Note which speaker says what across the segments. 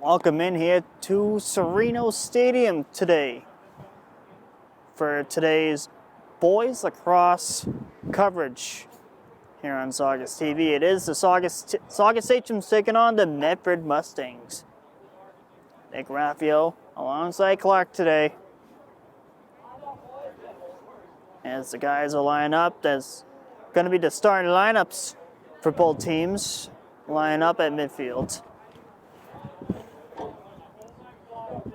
Speaker 1: Welcome in here to Serino Stadium today for today's boys lacrosse coverage here on Saugus TV. It is the Saugus Sachems taking on the Medford Mustangs. Nick Graffeo alongside Clark today. As the guys are lining up, that's going to be the starting lineups for both teams line up at midfield.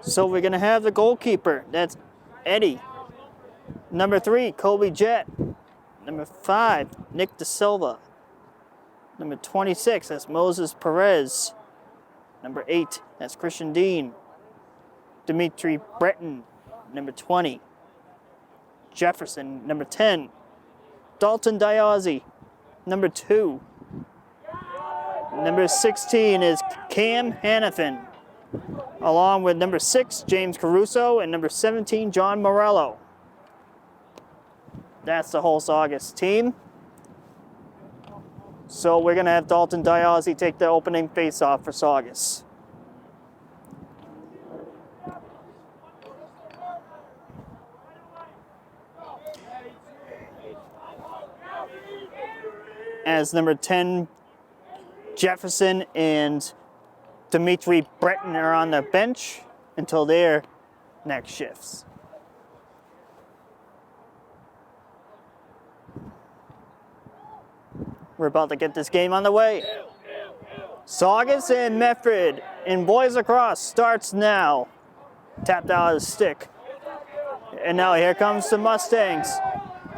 Speaker 1: So we're going to have the goalkeeper, that's Eddie. Number 3, Kobe Jett. Number 5, Nick De Silva. Number 26, that's Moses Perez. Number 8, that's Christian Dean. Dimitri Breton, number 20. Jefferson, number 10. Dalton Diazzi, number 2. Number 16 is Cam Hannafin, along with number 6, James Caruso, and number 17, John Morello. That's the whole Saugus team. So we're going to have Dalton Diazzi take the opening face-off for Saugus. As number 10, Jefferson and Dimitri Breton are on the bench until their next shifts. We're about to get this game on the way. Saugus and Medford in boys lacrosse starts now. Tapped out of the stick. And now here comes the Mustangs.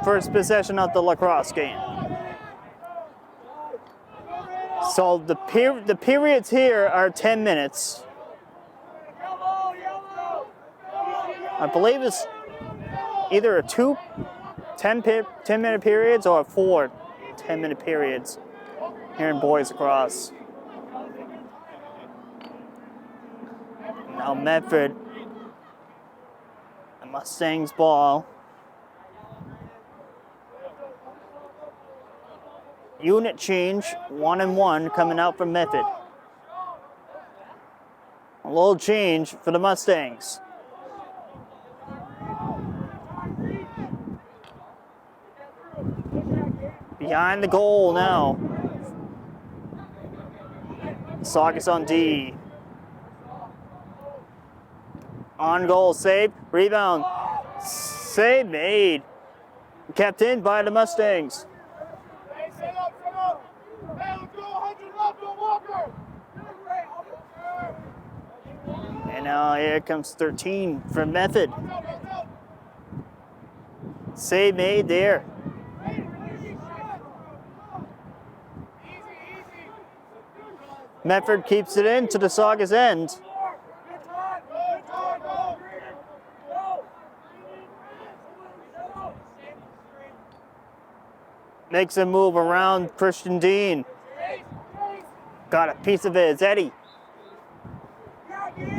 Speaker 1: First possession of the lacrosse game. So the periods here are 10 minutes. I believe it's either a 2 10-minute periods or 4 10-minute periods here in boys lacrosse. Now Medford, the Mustangs ball. Unit change, 1-1 coming out from Medford. A little change for the Mustangs. Behind the goal now. Saugus on D. On goal, save, rebound. Save made. Kept in by the Mustangs. And now here comes 13 for Medford. Save made there. Medford keeps it in to the Saugus end. Makes a move around Christian Dean. Got a piece of it, it's Eddie.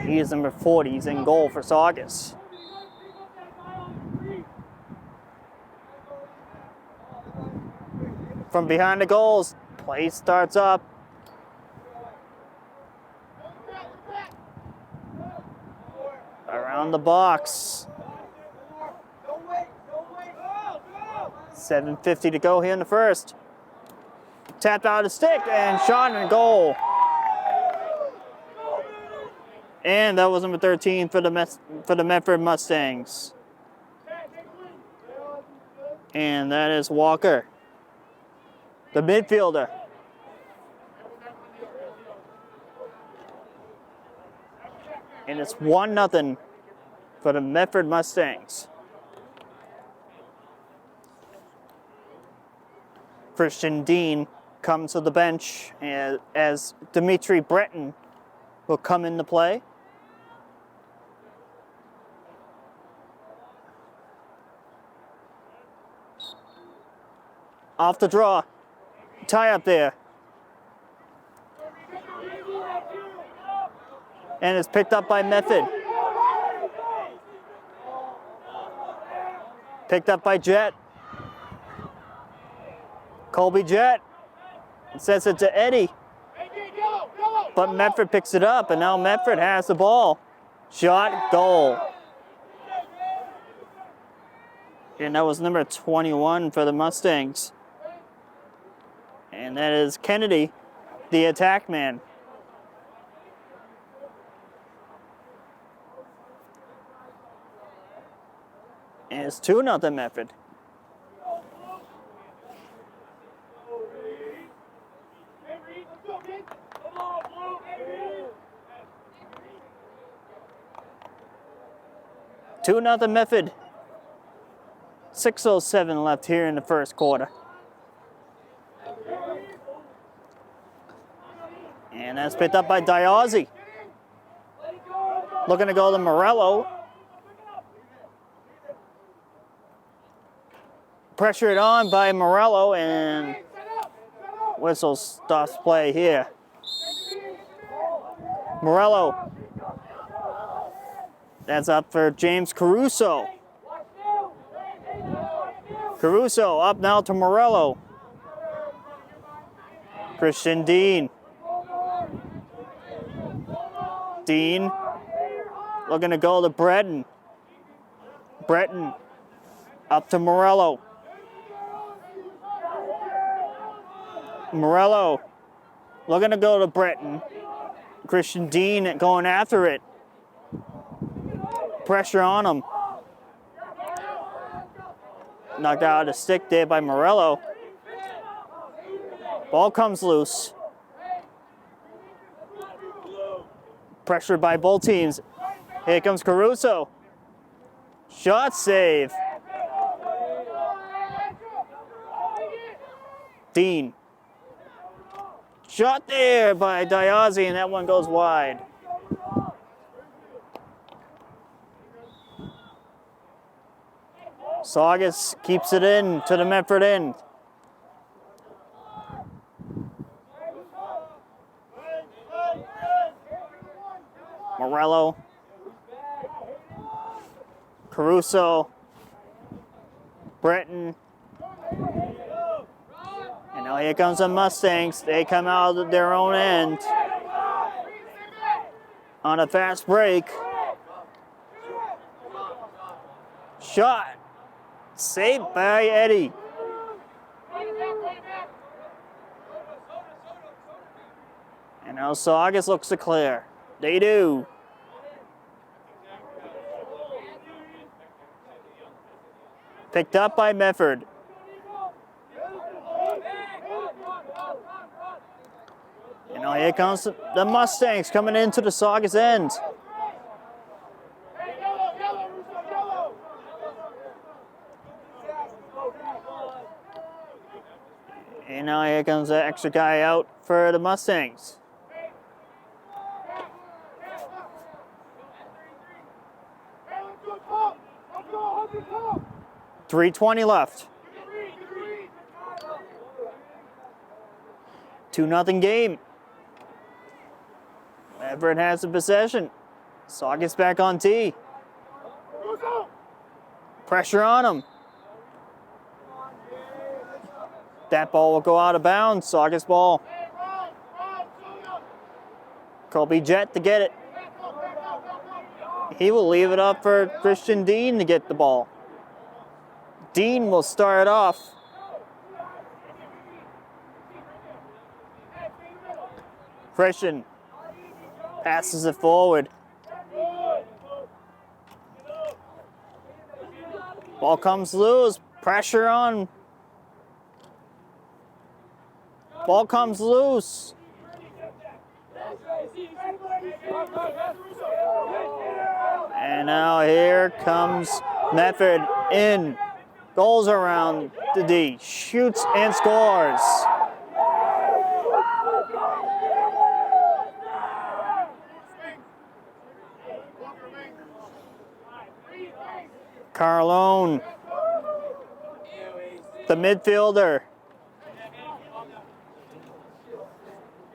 Speaker 1: He is number 40, he's in goal for Saugus. From behind the goals, play starts up. Around the box. 7:50 to go here in the first. Tapped out of the stick and shot in goal. And that was number 13 for the Medford Mustangs. And that is Walker, the midfielder. And it's 1-0 for the Medford Mustangs. Christian Dean comes to the bench as Dimitri Breton will come into play. Off the draw. Tie up there. And it's picked up by Medford. Picked up by Jet. Colby Jet sends it to Eddie. But Medford picks it up, and now Medford has the ball. Shot, goal. And that was number 21 for the Mustangs. And that is Kennedy, the attack man. And it's 2-0 Medford. Two nothing Medford. 6:07 left here in the first quarter. And that's picked up by Diazzi. Looking to go to Morello. Pressured on by Morello, and whistle stops play here. Morello. That's up for James Caruso. Caruso up now to Morello. Christian Dean. Dean looking to go to Breton. Breton up to Morello. Morello looking to go to Breton. Christian Dean going after it. Pressure on him. Knocked out of the stick there by Morello. Ball comes loose. Pressured by both teams. Here comes Caruso. Shot save. Dean. Shot there by Diazzi, and that one goes wide. Saugus keeps it in to the Medford end. Morello. Caruso. Breton. And now here comes the Mustangs. They come out of their own end on a fast break. Shot. Saved by Eddie. And now Saugus looks to clear. They do. Picked up by Medford. And now here comes the Mustangs coming into the Saugus end. And now here comes the extra guy out for the Mustangs. .320 left. 2-0 game. Medford has the possession. Saugus back on tee. Pressure on him. That ball will go out of bounds. Saugus ball. Colby Jet to get it. He will leave it up for Christian Dean to get the ball. Dean will start off. Christian passes it forward. Ball comes loose. Pressure on. Ball comes loose. And now here comes Medford in. Goals around the D. Shoots and scores. Carlone, the midfielder.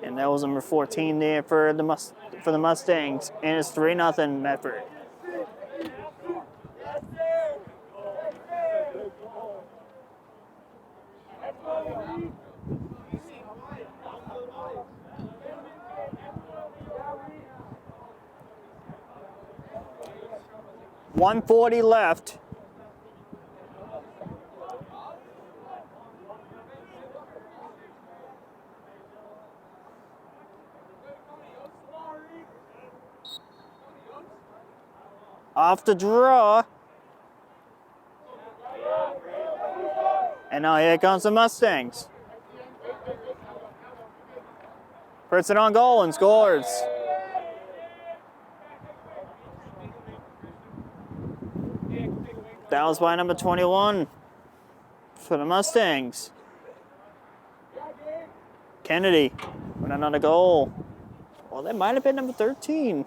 Speaker 1: And that was number 14 there for the Mustangs. And it's 3-0 Medford. .140 left. Off the draw. And now here comes the Mustangs. Puts it on goal and scores. That was by number 21 for the Mustangs. Kennedy with another goal. Well, that might have been number 13.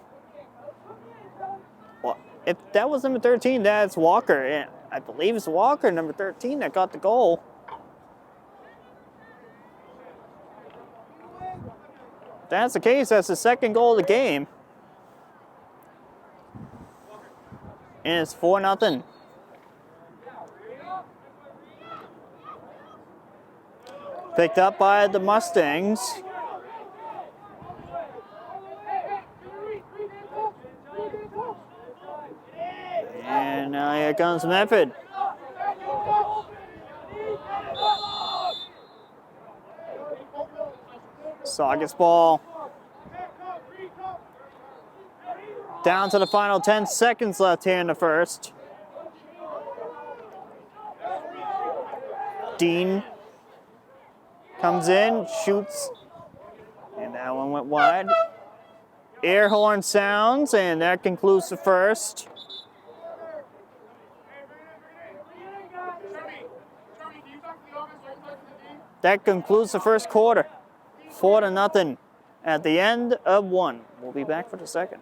Speaker 1: Well, if that was number 13, that's Walker. Yeah, I believe it's Walker, number 13, that got the goal. If that's the case, that's the second goal of the game. And it's 4-0. Picked up by the Mustangs. And now here comes Medford. Saugus ball. Down to the final 10 seconds left here in the first. Dean comes in, shoots, and that one went wide. Air horn sounds, and that concludes the first. That concludes the first quarter. 4-0 at the end of one. We'll be back for the second.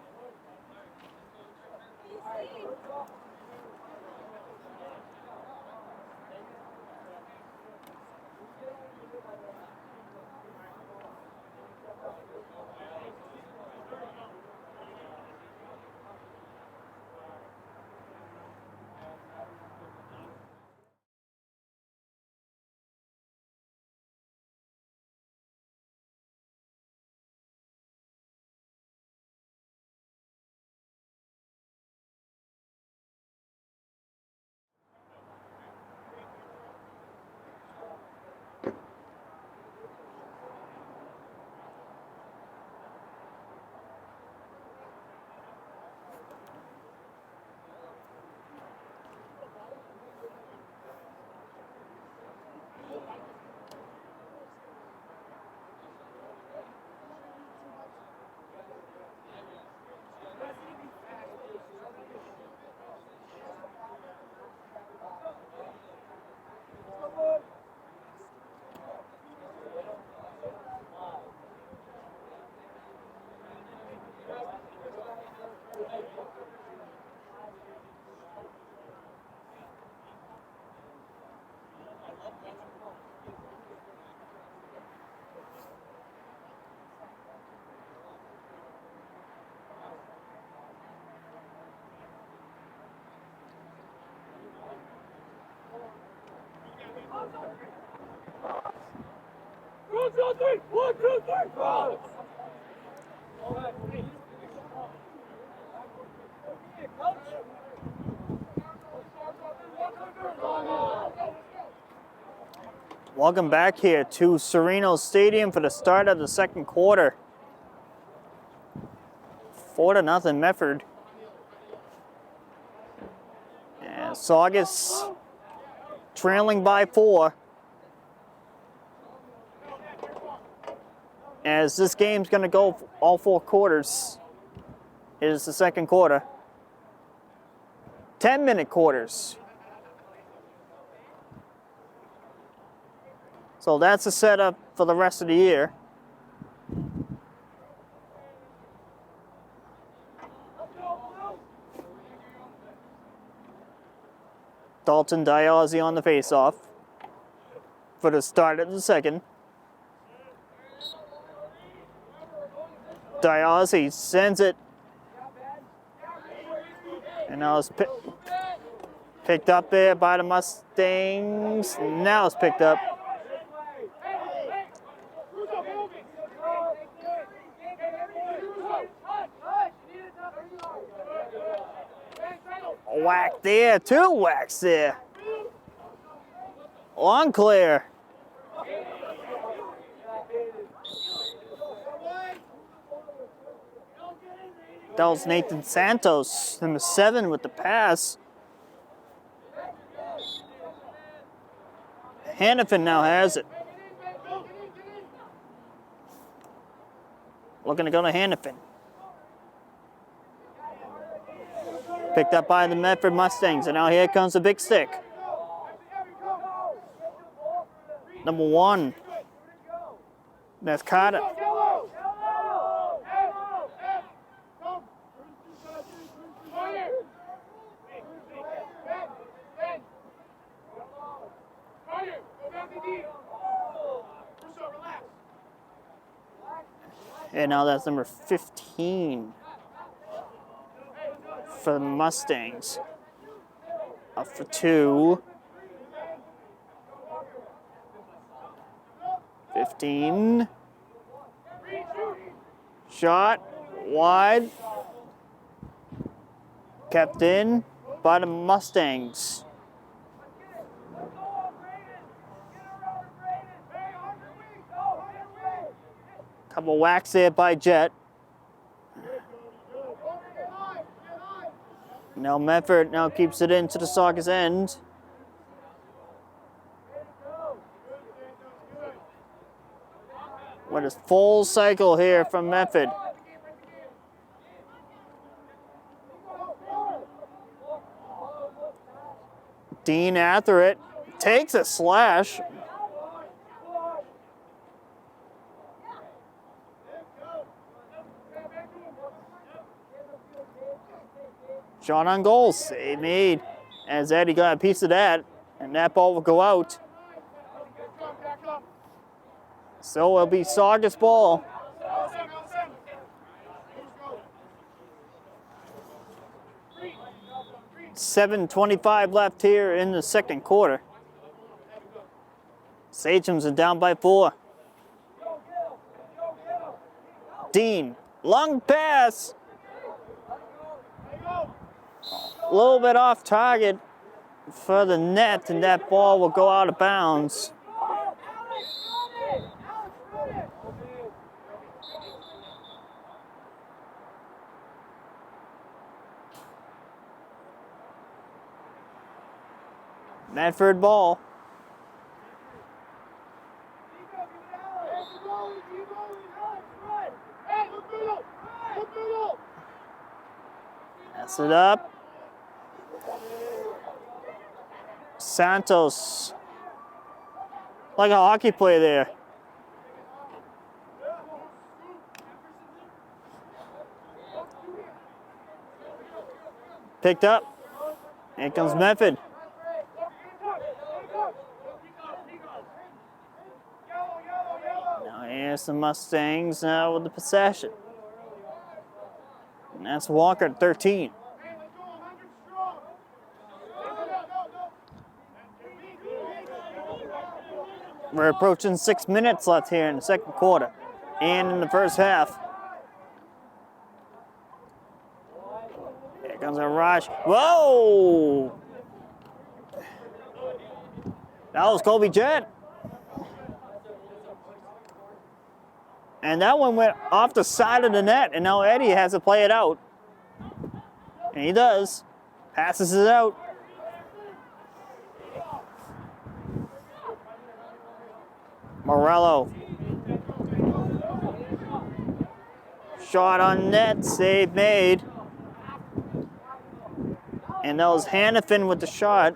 Speaker 1: Welcome back here to Serino Stadium for the start of the second quarter. 4-0 Medford. And Saugus trailing by 4. As this game's going to go all 4 quarters. It is the second quarter. 10-minute quarters. So that's the setup for the rest of the year. Dalton Diazzi on the faceoff for the start of the second. Diazzi sends it. And now it's picked up there by the Mustangs. Now it's picked up. A whack there, 2 whacks there. On clear. That was Nathan Santos, number 7 with the pass. Hannafin now has it. Looking to go to Hannafin. Picked up by the Medford Mustangs, and now here comes the big stick. Number 1. That's Carter. And now that's number 15 for the Mustangs. Up for 2. 15. Shot wide. Kept in by the Mustangs. Couple whacks there by Jet. Now Medford now keeps it into the Saugus end. What a full cycle here from Medford. Dean after it. Takes a slash. Shot on goal, save made. As Eddie got a piece of that, and that ball will go out. So it'll be Saugus ball. $7:25 left here in the second quarter. Sachems are down by 4. Dean, long pass. A little bit off target for the net, and that ball will go out of bounds. Medford ball. Pass it up. Santos. Like a hockey play there. Picked up. Here comes Medford. Now here's the Mustangs now with the possession. And that's Walker at 13. We're approaching 6 minutes left here in the second quarter and in the first half. Here comes a rush. Whoa! That was Colby Jett. And that one went off the side of the net, and now Eddie has to play it out. And he does. Passes it out. Morello. Shot on net, save made. And that was Hannafin with the shot.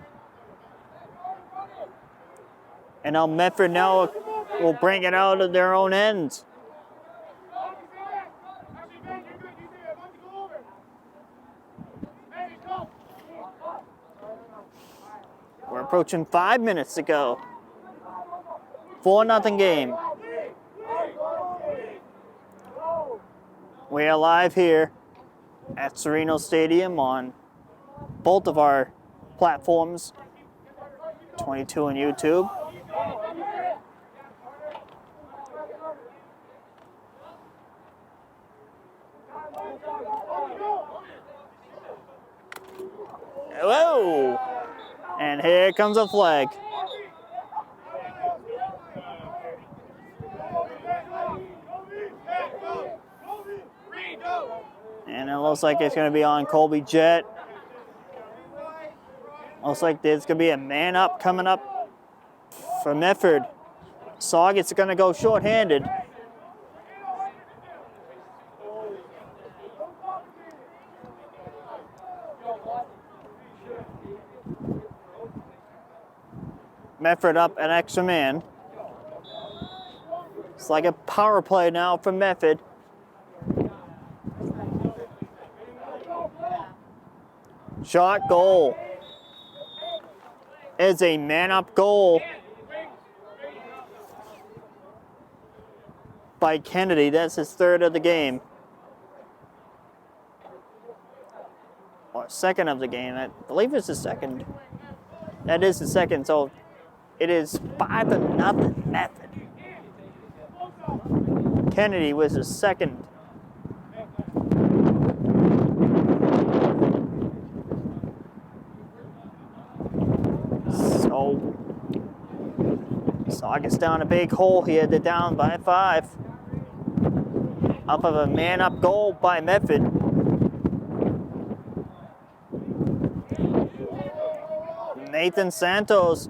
Speaker 1: And now Medford now will bring it out of their own end. We're approaching 5 minutes to go. 4-0 game. We are live here at Serino Stadium on both of our platforms, 22 on YouTube. Whoa! And here comes a flag. And it looks like it's going to be on Colby Jett. Looks like there's going to be a man up coming up for Medford. Saugus is going to go short-handed. Medford up an extra man. It's like a power play now for Medford. Shot, goal. Is a man-up goal by Kennedy. That's his third of the game. Or second of the game. I believe it's the second. That is the second, so it is 5-0 Medford. Kennedy was his second. So Saugus down a big hole here. They're down by 5. Up of a man-up goal by Medford. Nathan Santos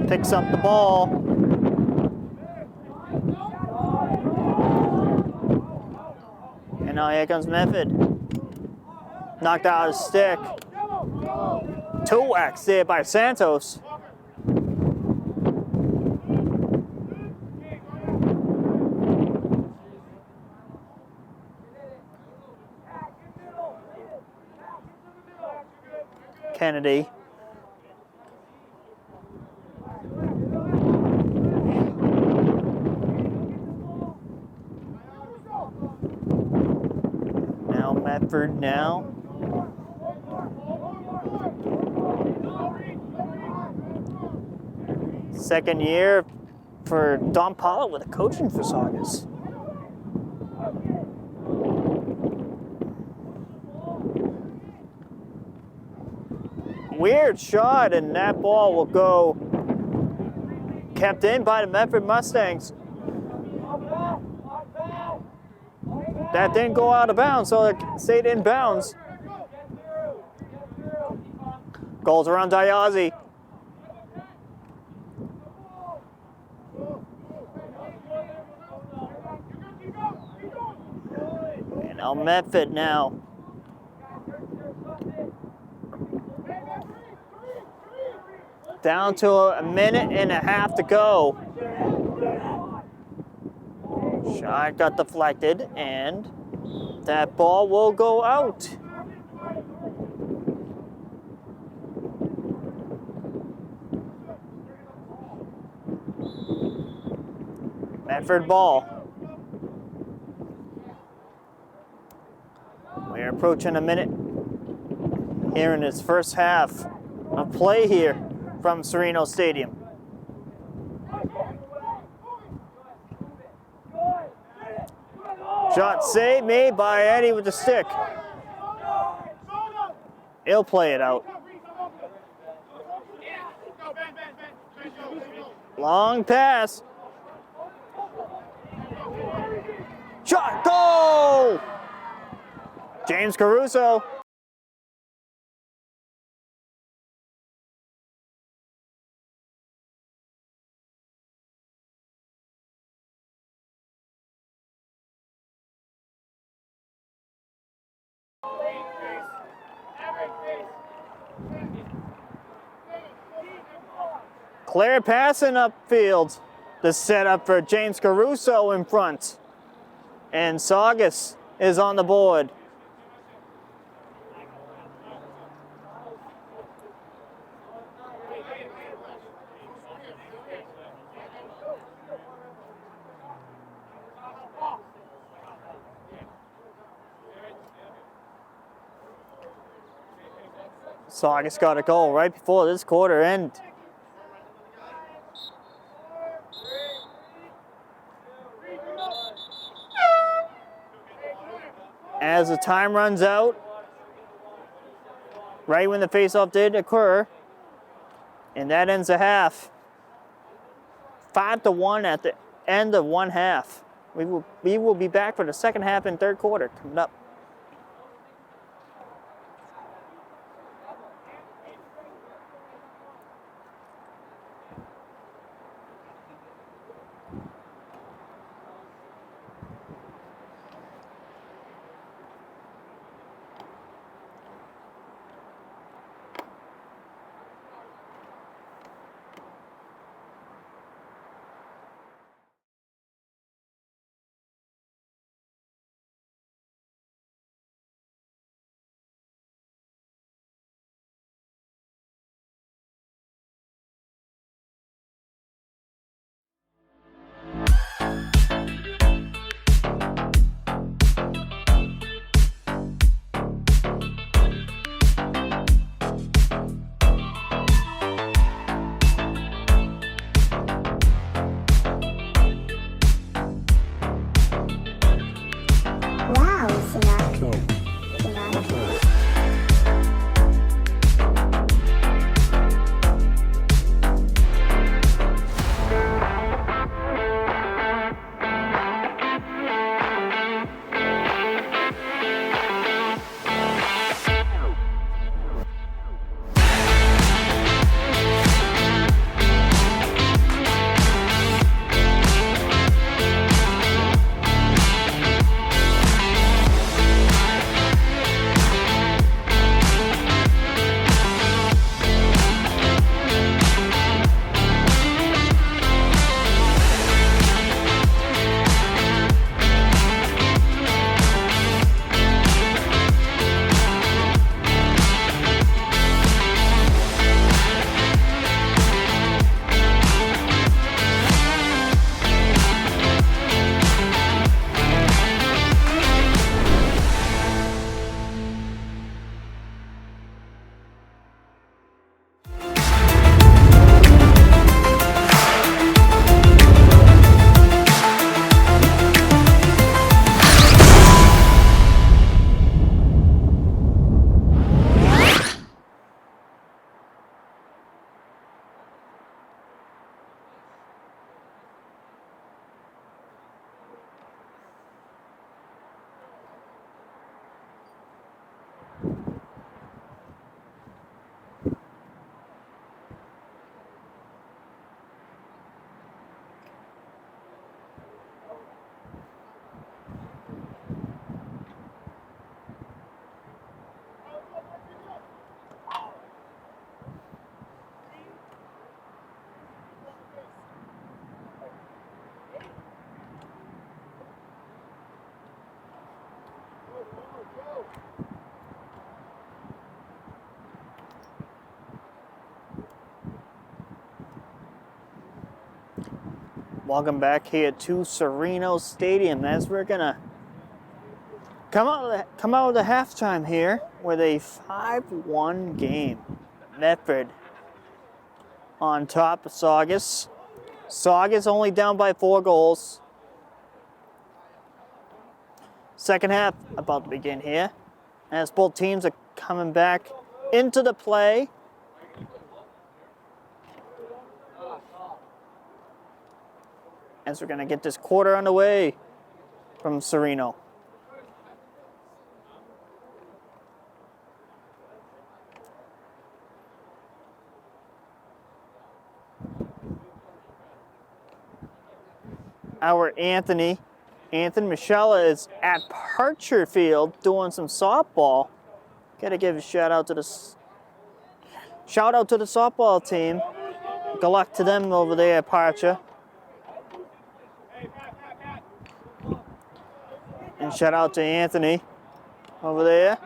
Speaker 1: picks up the ball. And now here comes Medford. Knocked out his stick. 2-wax there by Santos. Kennedy. Now Medford now. Second year for Don Pollitt with a coaching for Saugus. Weird shot, and that ball will go kept in by the Medford Mustangs. That didn't go out of bounds, so it stayed in bounds. Goals around Diazzi. And now Medford now. Down to a minute and a half to go. Shot got deflected, and that ball will go out. Medford ball. We're approaching a minute here in this first half of play here from Serino Stadium. Shot saved made by Eddie with the stick. He'll play it out. Long pass. Shot, goal! James Caruso. Clear passing upfield. The setup for James Caruso in front. And Saugus is on the board. Saugus got a goal right before this quarter end. As the time runs out, right when the faceoff did occur, and that ends the half. 5-1 at the end of one half. We will be back for the second half and third quarter coming up. Welcome back here to Serino Stadium as we're gonna come out of the halftime here with a 5-1 game. Medford on top of Saugus. Saugus only down by 4 goals. Second half about to begin here as both teams are coming back into the play. As we're going to get this quarter underway from Serino. Our Anthony Moschella is at Parcher Field doing some softball. Gotta give a shout out to the softball team. Good luck to them over there at Parcha. And shout out to Anthony over there.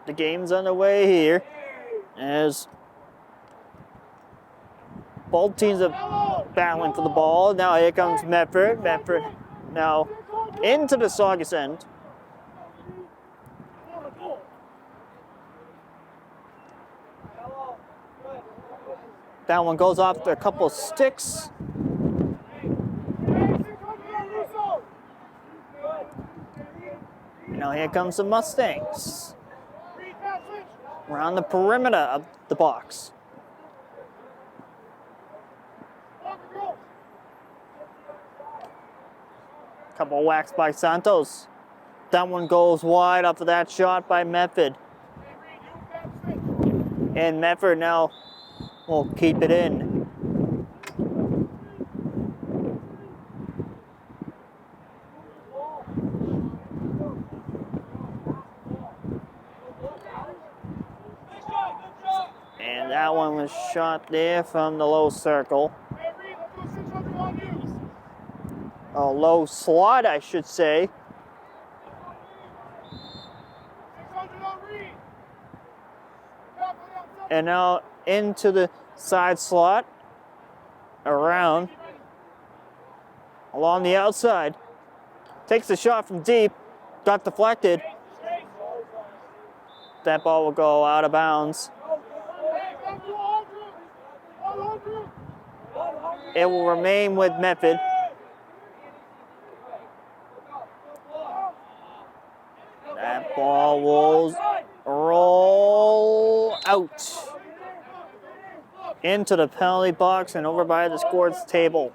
Speaker 1: The game's underway here as both teams are battling for the ball. Now here comes Medford. Medford now into the Saugus end. That one goes off a couple of sticks. Now here comes the Mustangs. Around the perimeter of the box. Couple whacks by Santos. That one goes wide off of that shot by Medford. And Medford now will keep it in. And that one was shot there from the low circle. A low slot, I should say. And now into the side slot, around, along the outside. Takes the shot from deep, got deflected. That ball will go out of bounds. It will remain with Medford. That ball will roll out into the penalty box and over by the scores table.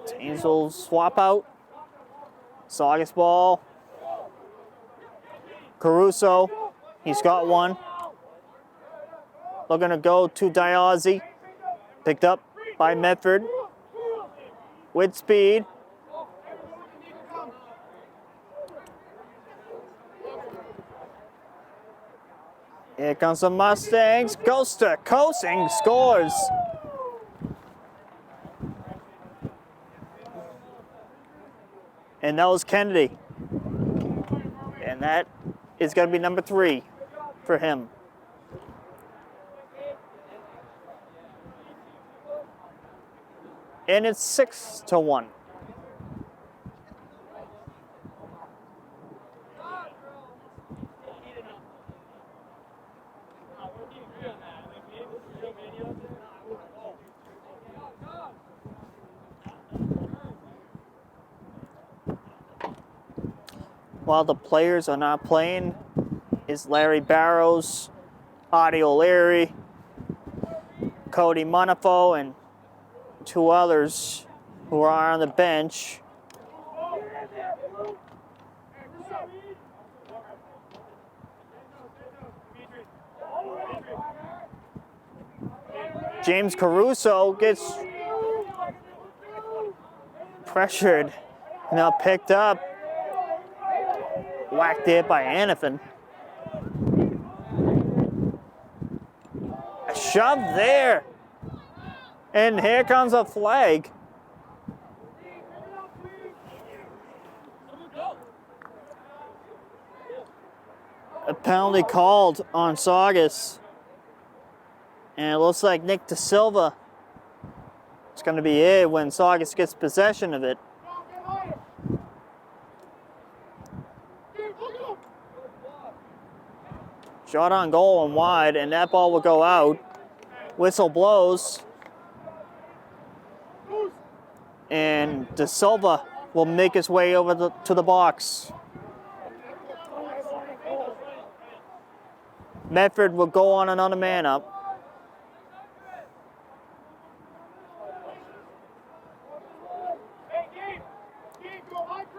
Speaker 1: Teams will swap out. Saugus ball. Caruso, he's got one. Looking to go to Diazzi. Picked up by Medford with speed. Here comes the Mustangs. Goes to Kosing, scores. And that was Kennedy. And that is going to be number 3 for him. And it's 6-1. While the players are not playing is Larry Barrows, Adi O'Leary, Cody Monifo, and 2 others who are on the bench. James Caruso gets pressured, now picked up. Whacked there by Anafin. A shove there. And here comes a flag. A penalty called on Saugus. And it looks like Nick De Silva is going to be it when Saugus gets possession of it. Shot on goal and wide, and that ball will go out. Whistle blows. And De Silva will make his way over to the box. Medford will go on another man up.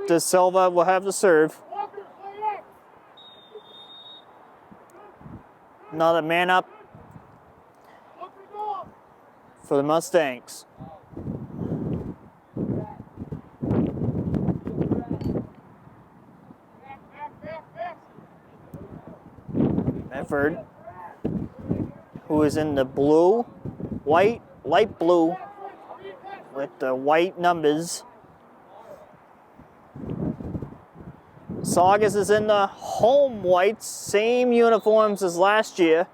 Speaker 1: De Silva will have the serve. Another man up for the Mustangs. Medford, who is in the blue, white, light blue, with the white numbers. Saugus is in the home whites, same uniforms as last year.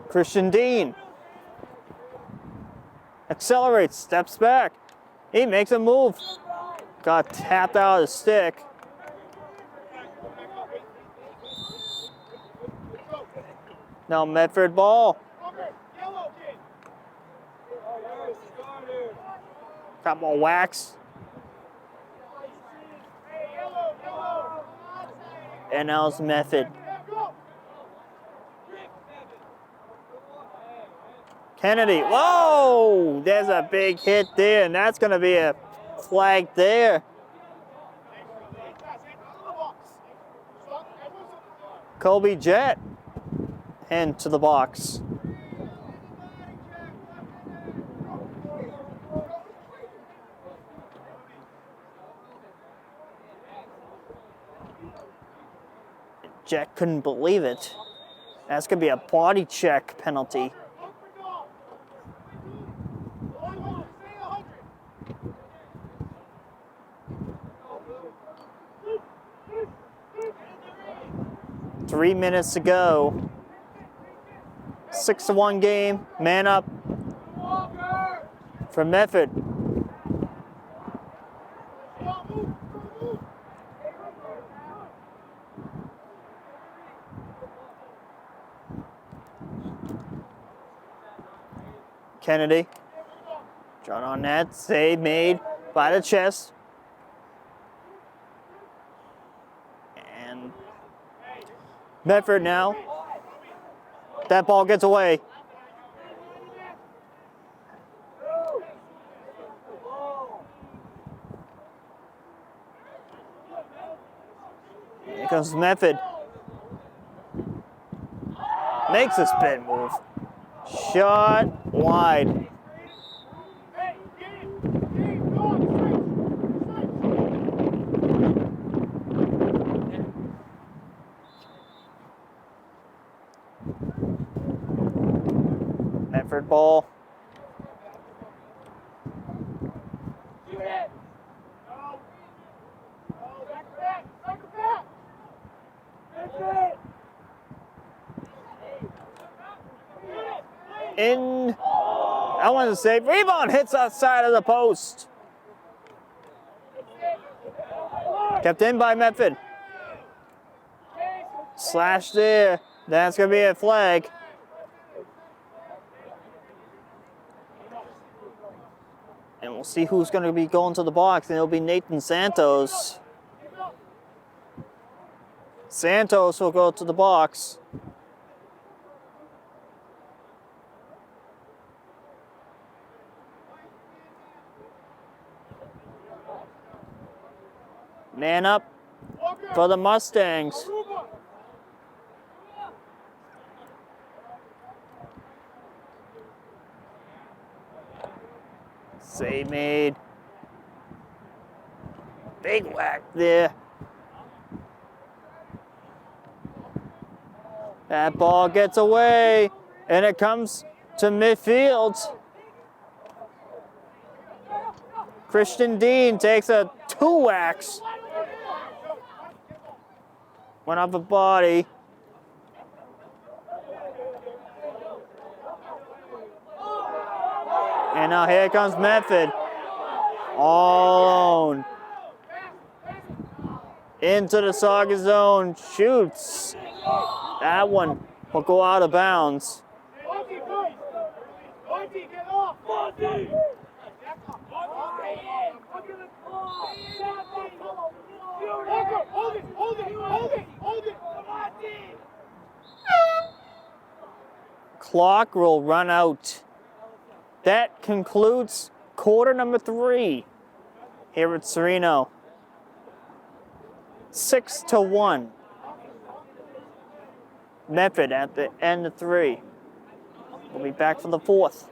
Speaker 1: Christian Dean accelerates, steps back. He makes a move. Got tapped out of the stick. Now Medford ball. Couple whacks. And now it's Medford. Kennedy, whoa! There's a big hit there, and that's going to be a flag there. Colby Jett into the box. Jett couldn't believe it. That's going to be a body check penalty. Three minutes to go. 6-1 game. Man up for Medford. Kennedy. Drawn on net. Save made by the chest. And Medford now. That ball gets away. Here comes Medford. Makes a spin move. Shot wide. Medford ball. In, I want to say, rebound hits outside of the post. Kept in by Medford. Slash there. That's going to be a flag. And we'll see who's going to be going to the box. And it'll be Nathan Santos. Santos will go to the box. Man up for the Mustangs. Save made. Big whack there. That ball gets away, and it comes to midfield. Christian Dean takes a 2 whacks. Went off the body. And now here comes Medford. All alone. Into the Saugus zone. Shoots. That one will go out of bounds. Clock will run out that concludes quarter number 3 here at Serino. 6-1. Medford at the end of 3. We'll be back for the 4th.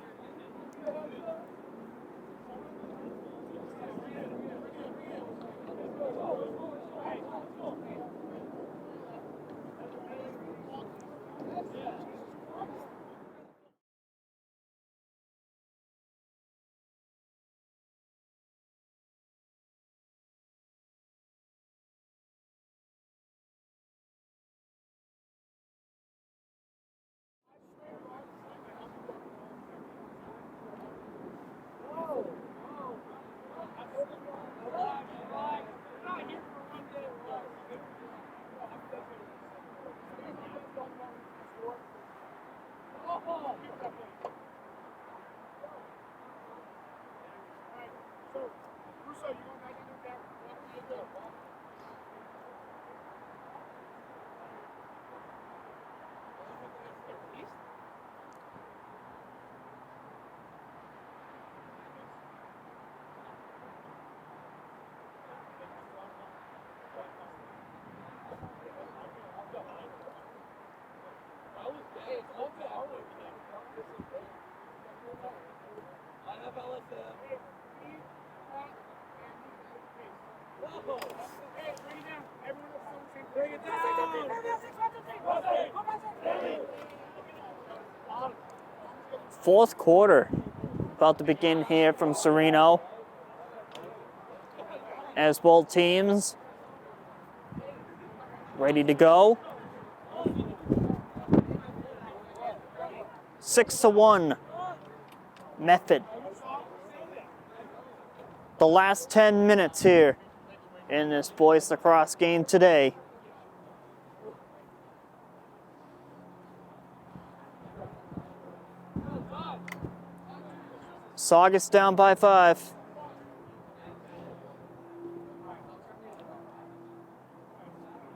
Speaker 1: Fourth quarter about to begin here from Serino as both teams ready to go. 6-1 Medford. The last 10 minutes here in this boys lacrosse game today. Saugus down by 5.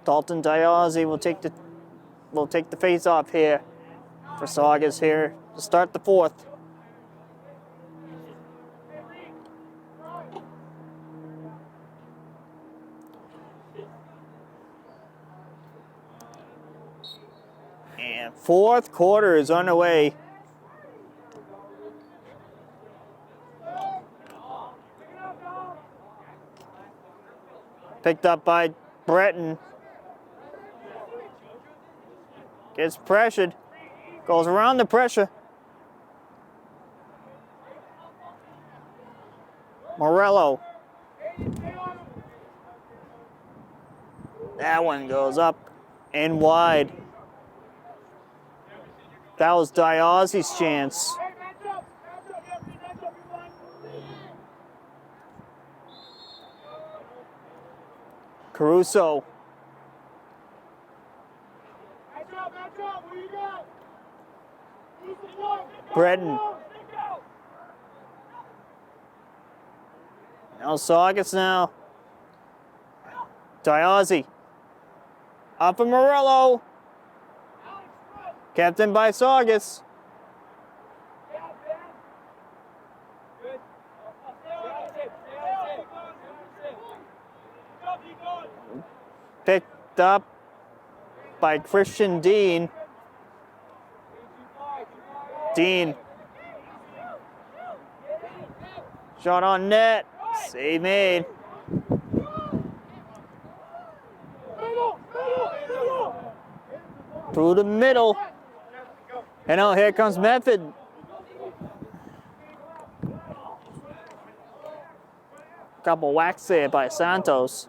Speaker 1: Dalton Diazzi will take the face off here for Saugus here to start the 4th. And 4th quarter is underway. Picked up by Breton. Gets pressured. Goes around the pressure. Morello. That one goes up and wide. That was Diazzi's chance. Caruso. Breton. Now Saugus now. Diazzi. Up for Morello. Kept in by Saugus. Picked up by Christian Dean. Dean. Shot on net. Save made. Through the middle. And now here comes Medford. Couple whacks there by Santos.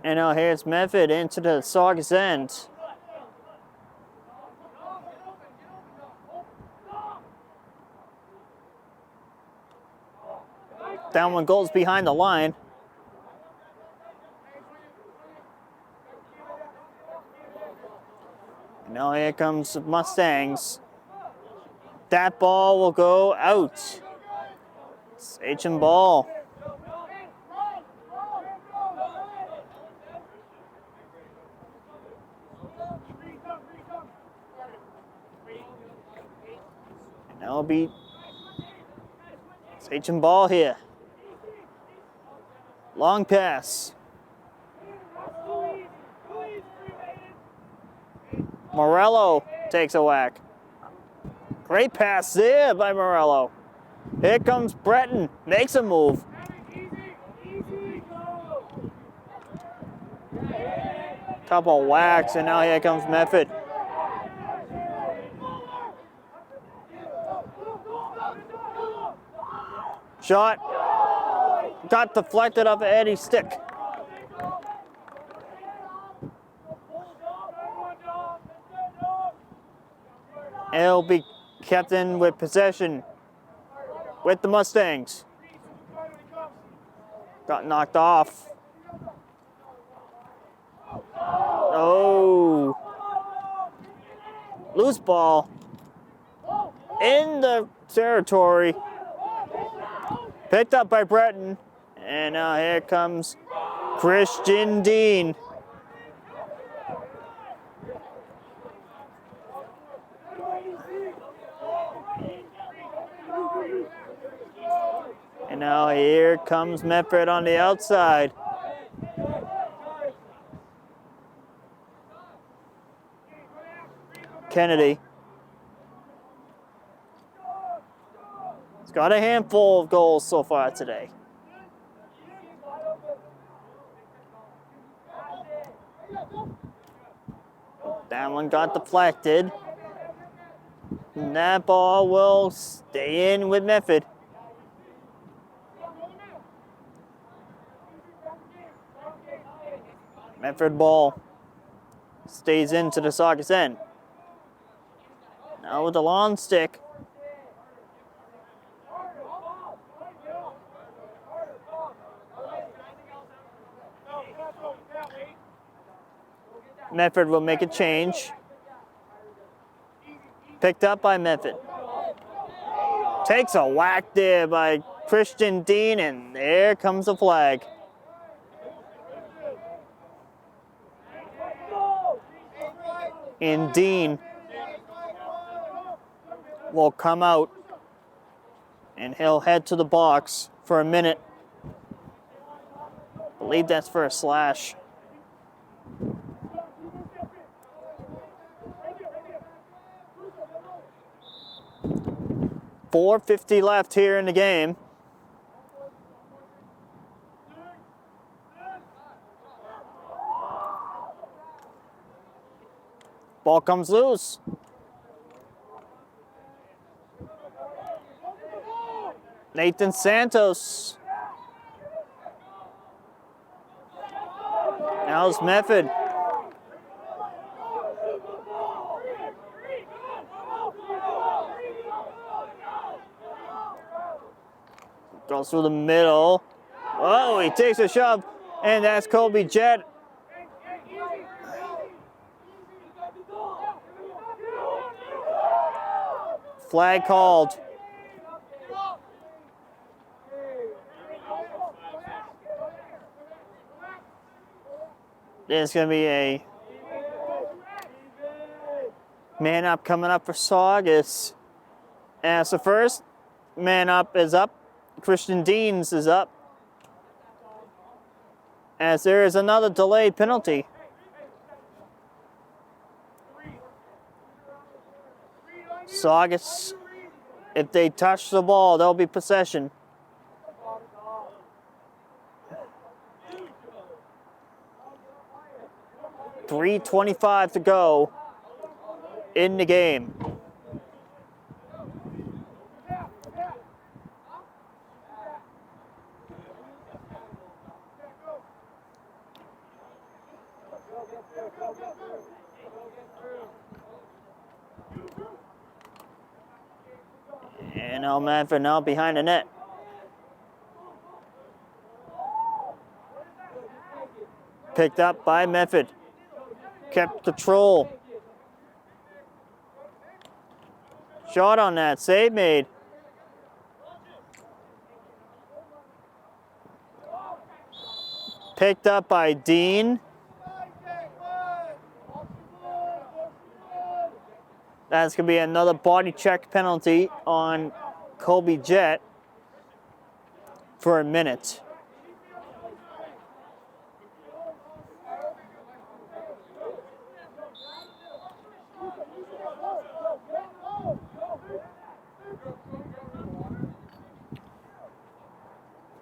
Speaker 1: And now here's Medford into the Saugus end. That one goes behind the line. Now here comes the Mustangs. That ball will go out. Sachem ball. That'll be Sachem ball here. Long pass. Morello takes a whack. Great pass there by Morello. Here comes Breton, makes a move. Couple whacks, and now here comes Medford. Shot. Got deflected off of Eddie's stick. It'll be kept in with possession with the Mustangs. Got knocked off. Oh. Loose ball in the territory. Picked up by Breton. And now here comes Christian Dean. And now here comes Medford on the outside. Kennedy. He's got a handful of goals so far today. That one got deflected. And that ball will stay in with Medford. Medford ball stays into the Saugus end. Now with the long stick. Medford will make a change. Picked up by Medford. Takes a whack there by Christian Dean, and there comes the flag. And Dean will come out, and he'll head to the box for a minute. I believe that's for a slash. .450 left here in the game. Ball comes loose. Nathan Santos. Now it's Medford. Goes through the middle. Oh, he takes a shove, and that's Colby Jett. Flag called. There's going to be a man up coming up for Saugus. As the first man up is up. Christian Deans is up. As there is another delayed penalty. Saugus, if they touch the ball, there'll be possession. .325 to go in the game. And now Medford now behind the net. Picked up by Medford. Kept control. Shot on that. Save made. Picked up by Dean. That's going to be another body check penalty on Kobe Jett for a minute.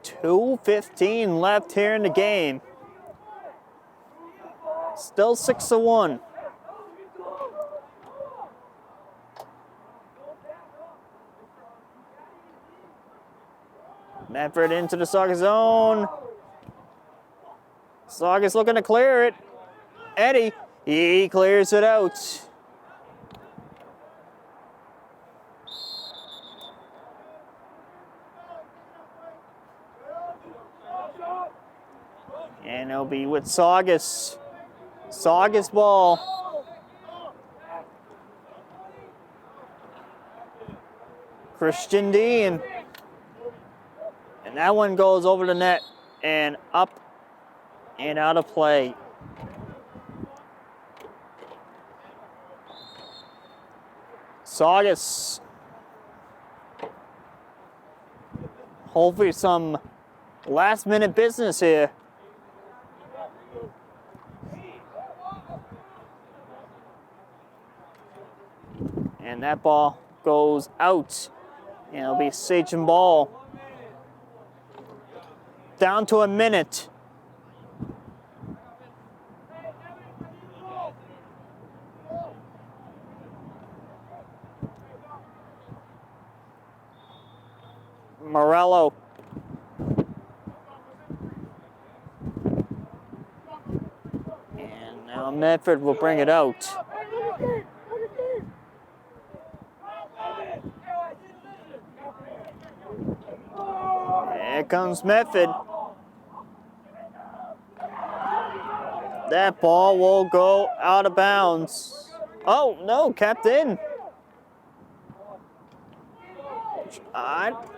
Speaker 1: .2:15 left here in the game. Still 6-1. Medford into the Saugus zone. Saugus looking to clear it. Eddie, he clears it out. And it'll be with Saugus. Saugus ball. Christian Dean. And that one goes over the net and up and out of play. Saugus. Hopefully some last minute business here. And that ball goes out. And it'll be Sachem ball. Down to a minute. Morello. And now Medford will bring it out. Here comes Medford. That ball will go out of bounds. Oh, no, kept in. Shot.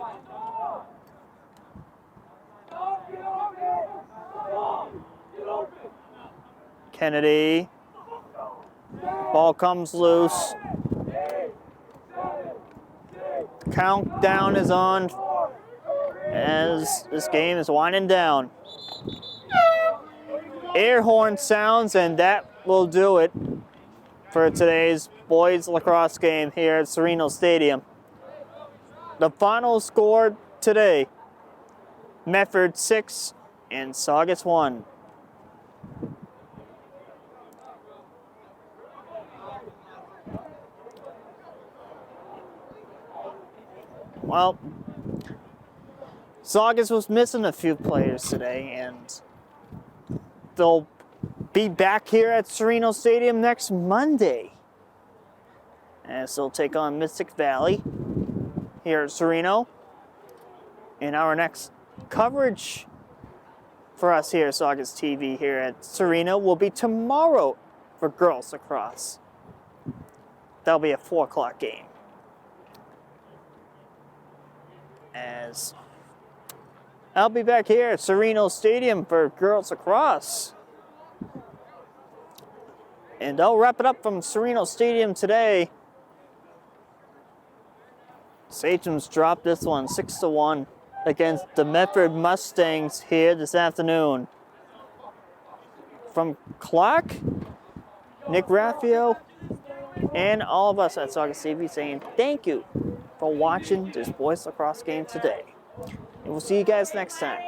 Speaker 1: Kennedy. Ball comes loose. Countdown is on as this game is winding down. Air horn sounds, and that will do it for today's boys lacrosse game here at Serino Stadium. The final score today, Medford 6 and Saugus 1. Well, Saugus was missing a few players today, and they'll be back here at Serino Stadium next Monday. As they'll take on Mystic Valley here at Serino. And our next coverage for us here at Saugus TV here at Serino will be tomorrow for girls lacrosse. That'll be a 4 o'clock game. As I'll be back here at Serino Stadium for girls lacrosse. And I'll wrap it up from Serino Stadium today. Sachems dropped this one 6-1 against the Medford Mustangs here this afternoon. From Clark, Nick Graffeo, and all of us at Saugus TV saying thank you for watching this boys lacrosse game today. And we'll see you guys next time.